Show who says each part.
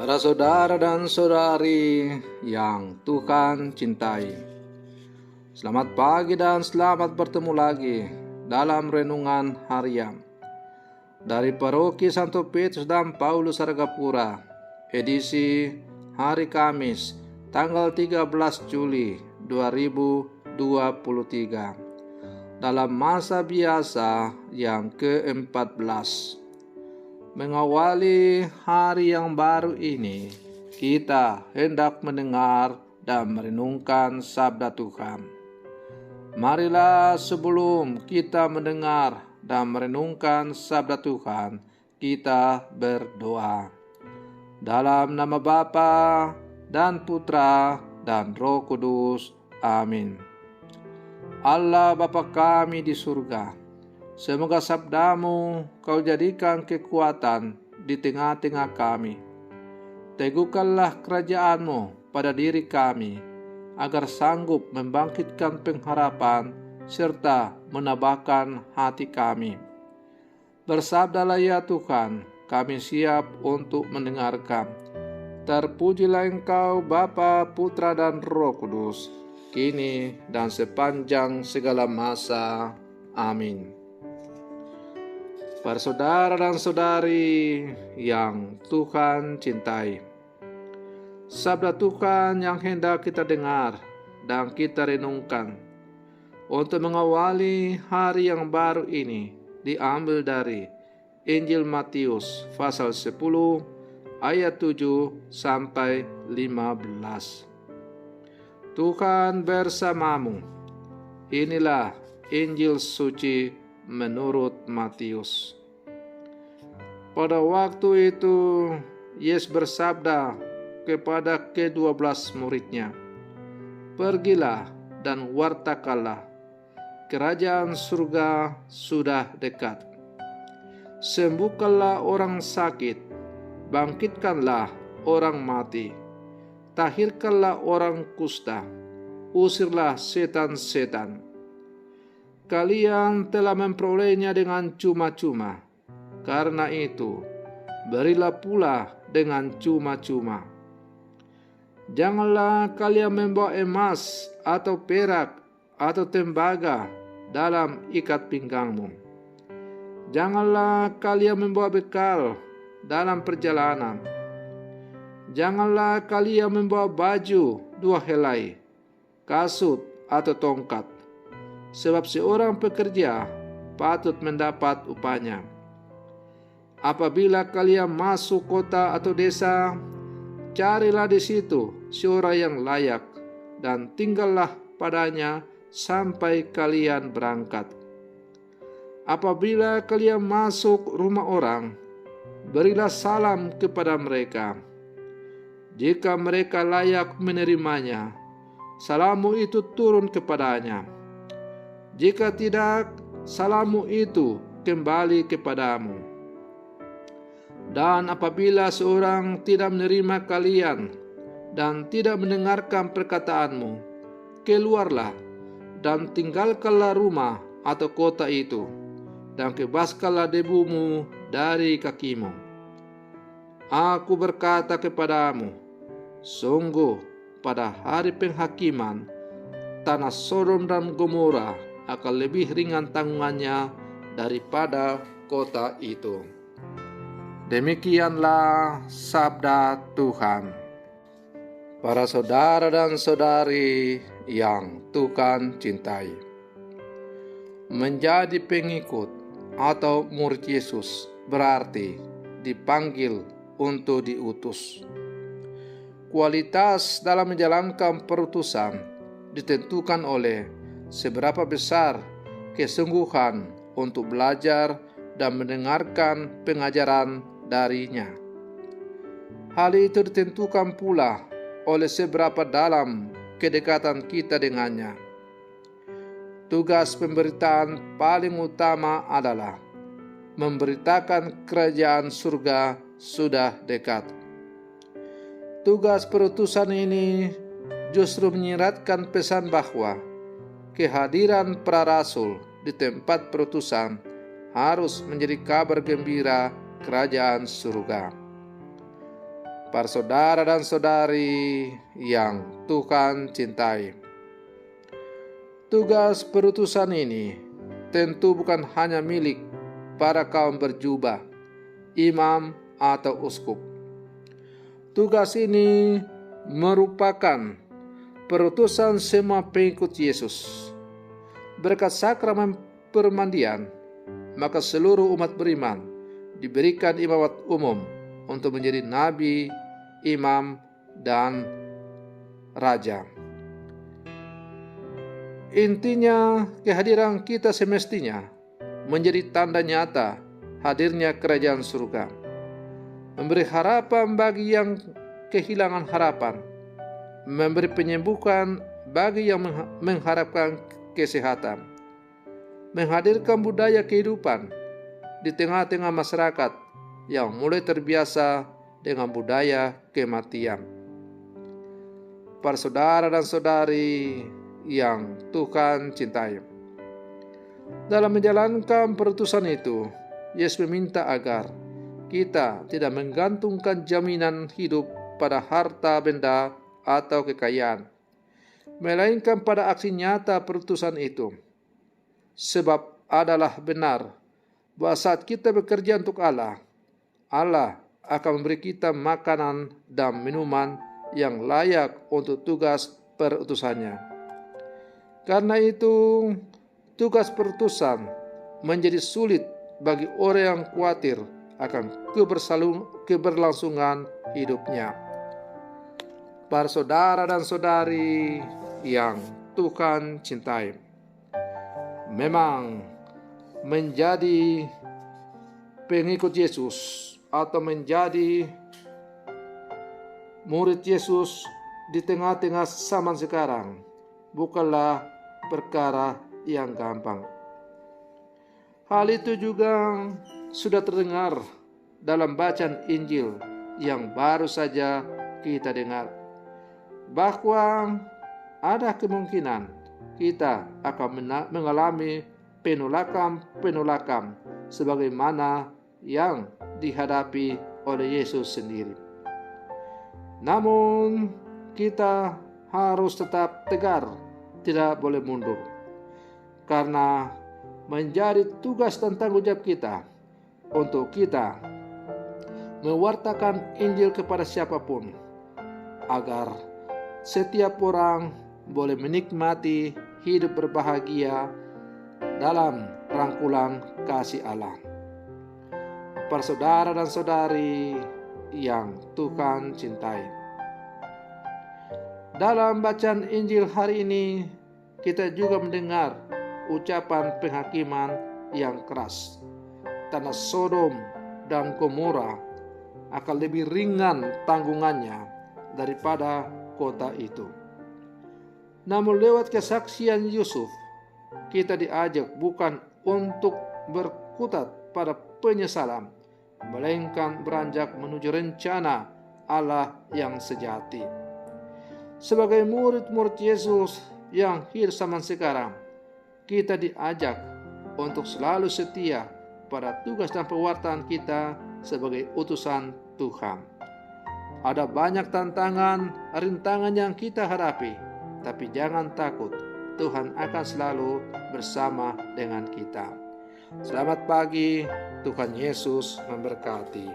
Speaker 1: Para saudara dan saudari yang Tuhan cintai, selamat pagi dan selamat bertemu lagi dalam renungan harian dari Paroki Santo Petrus dan Paulus Argapura, edisi hari Kamis, tanggal 13 Juli 2023, dalam masa biasa yang ke-14. Mengawali hari yang baru ini, kita hendak mendengar dan merenungkan sabda Tuhan. Marilah sebelum kita mendengar dan merenungkan sabda Tuhan, kita berdoa. Dalam nama Bapa dan Putra dan Roh Kudus. Amin. Allah Bapa kami di surga, semoga sabdamu kau jadikan kekuatan di tengah-tengah kami. Teguhkanlah kerajaanmu pada diri kami, agar sanggup membangkitkan pengharapan serta menambahkan hati kami. Bersabdalah ya Tuhan, kami siap untuk mendengarkan. Terpujilah Engkau Bapa, Putra dan Roh Kudus, kini dan sepanjang segala masa. Amin. Para saudara dan saudari yang Tuhan cintai, sabda Tuhan yang hendak kita dengar dan kita renungkan untuk mengawali hari yang baru ini diambil dari Injil Matius pasal 10 ayat 7 sampai 15. Tuhan bersamamu. Inilah Injil suci menurut Matius. Pada waktu itu, Yesus bersabda kepada ke-12 muridnya, "Pergilah dan wartakanlah, kerajaan surga sudah dekat. Sembuhkanlah orang sakit, bangkitkanlah orang mati, tahirkanlah orang kusta, usirlah setan-setan. Kalian telah memperolehnya dengan cuma-cuma, karena itu berilah pula dengan cuma-cuma. Janganlah kalian membawa emas atau perak atau tembaga dalam ikat pinggangmu. Janganlah kalian membawa bekal dalam perjalanan. Janganlah kalian membawa baju 2 helai, kasut atau tongkat, sebab seorang pekerja patut mendapat upahnya. Apabila kalian masuk kota atau desa, carilah di situ seorang yang layak dan tinggallah padanya sampai kalian berangkat. Apabila kalian masuk rumah orang, berilah salam kepada mereka. Jika mereka layak menerimanya, salammu itu turun kepadanya. Jika tidak, salammu itu kembali kepadamu. Dan apabila seorang tidak menerima kalian dan tidak mendengarkan perkataanmu, keluarlah dan tinggalkanlah rumah atau kota itu, dan bebaskanlah debumu dari kakimu. Aku berkata kepadamu, sungguh pada hari penghakiman, tanah Sodom dan Gomora akan lebih ringan tanggungannya daripada kota itu. Demikianlah sabda Tuhan. Para saudara dan saudari yang Tuhan cintai, menjadi pengikut atau murid Yesus berarti dipanggil untuk diutus. Kualitas dalam menjalankan perutusan ditentukan oleh seberapa besar kesungguhan untuk belajar dan mendengarkan pengajaran darinya. Hal itu ditentukan pula oleh seberapa dalam kedekatan kita dengannya. Tugas pemberitaan paling utama adalah memberitakan kerajaan surga sudah dekat. Tugas perutusan ini justru menyiratkan pesan bahwa kehadiran para rasul di tempat perutusan harus menjadi kabar gembira kerajaan surga. Para saudara dan saudari yang Tuhan cintai, tugas perutusan ini tentu bukan hanya milik para kaum berjubah, imam atau uskup. Tugas ini merupakan perutusan semua pengikut Yesus. Berkat sakramen permandian, maka seluruh umat beriman diberikan imamat umum untuk menjadi nabi, imam, dan raja. Intinya, kehadiran kita semestinya menjadi tanda nyata hadirnya kerajaan surga, memberi harapan bagi yang kehilangan harapan, memberi penyembuhan bagi yang mengharapkan kesehatan, menghadirkan budaya kehidupan di tengah-tengah masyarakat yang mulai terbiasa dengan budaya kematian. Para saudara dan saudari yang Tuhan cintai, dalam menjalankan perutusan itu, Yesus meminta agar kita tidak menggantungkan jaminan hidup pada harta benda atau kekayaan, melainkan pada aksi nyata perutusan itu. Sebab adalah benar bahwa saat kita bekerja untuk Allah, Allah akan memberi kita makanan dan minuman yang layak untuk tugas perutusannya. Karena itu, tugas perutusan menjadi sulit bagi orang yang khawatir akan keberlangsungan hidupnya. Para saudara dan saudari yang Tuhan cintai, memang menjadi pengikut Yesus atau menjadi murid Yesus di tengah-tengah zaman sekarang bukanlah perkara yang gampang. Hal itu juga sudah terdengar dalam bacaan Injil yang baru saja kita dengar, bahwa ada kemungkinan kita akan mengalami penolakan sebagaimana yang dihadapi oleh Yesus sendiri. Namun kita harus tetap tegar, tidak boleh mundur, karena menjadi tugas dan tanggung jawab kita untuk kita mewartakan Injil kepada siapapun, agar setiap orang boleh menikmati hidup berbahagia dalam rangkulan kasih Allah. Para saudara dan saudari yang Tuhan cintai, dalam bacaan Injil hari ini kita juga mendengar ucapan penghakiman yang keras. Tanah Sodom dan Gomora akan lebih ringan tanggungannya daripada kota itu. Namun lewat kesaksian Yusuf, kita diajak bukan untuk berkutat pada penyesalan, melainkan beranjak menuju rencana Allah yang sejati. Sebagai murid-murid Yesus yang hidup zaman sekarang, kita diajak untuk selalu setia pada tugas dan pewartaan kita sebagai utusan Tuhan. Ada banyak tantangan, rintangan yang kita hadapi, tapi jangan takut, Tuhan akan selalu bersama dengan kita. Selamat pagi, Tuhan Yesus memberkati.